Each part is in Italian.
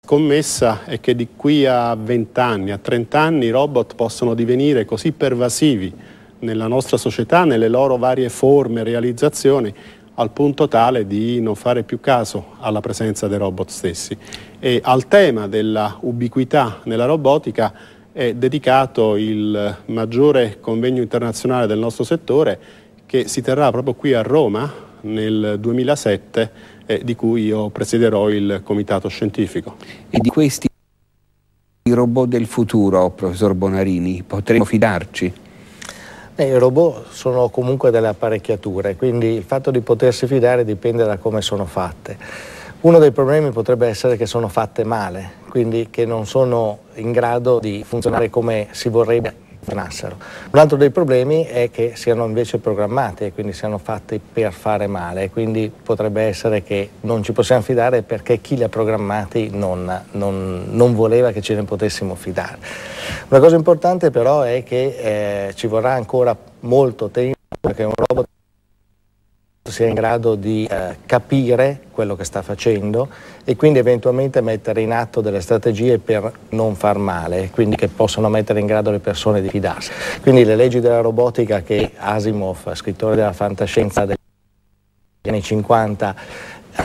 scommessa è che di qui a 20 anni, a 30 anni, i robot possono divenire così pervasivi nella nostra società, nelle loro varie forme e realizzazioni, al punto tale di non fare più caso alla presenza dei robot stessi. E al tema della ubiquità nella robotica è dedicato il maggiore convegno internazionale del nostro settore, che si terrà proprio qui a Roma nel 2007, di cui io presiederò il comitato scientifico. E di questi robot del futuro, professor Bonarini, potremo fidarci? I robot sono comunque delle apparecchiature, quindi il fatto di potersi fidare dipende da come sono fatte. Uno dei problemi potrebbe essere che sono fatte male, quindi che non sono in grado di funzionare come si vorrebbe funzionassero. Un altro dei problemi è che siano invece programmati e quindi siano fatti per fare male, quindi potrebbe essere che non ci possiamo fidare perché chi li ha programmati non voleva che ce ne potessimo fidare. Una cosa importante però è che ci vorrà ancora molto tempo perché un robot sia in grado di capire quello che sta facendo e quindi eventualmente mettere in atto delle strategie per non far male, quindi che possano mettere in grado le persone di fidarsi. Quindi le leggi della robotica che Asimov, scrittore della fantascienza degli anni 50,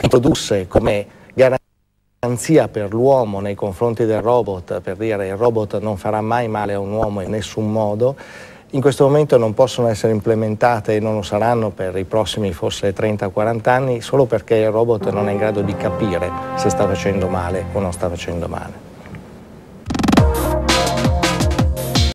introdusse come garanzia per l'uomo nei confronti del robot, per dire il robot non farà mai male a un uomo in nessun modo, in questo momento non possono essere implementate e non lo saranno per i prossimi forse 30-40 anni solo perché il robot non è in grado di capire se sta facendo male o non sta facendo male.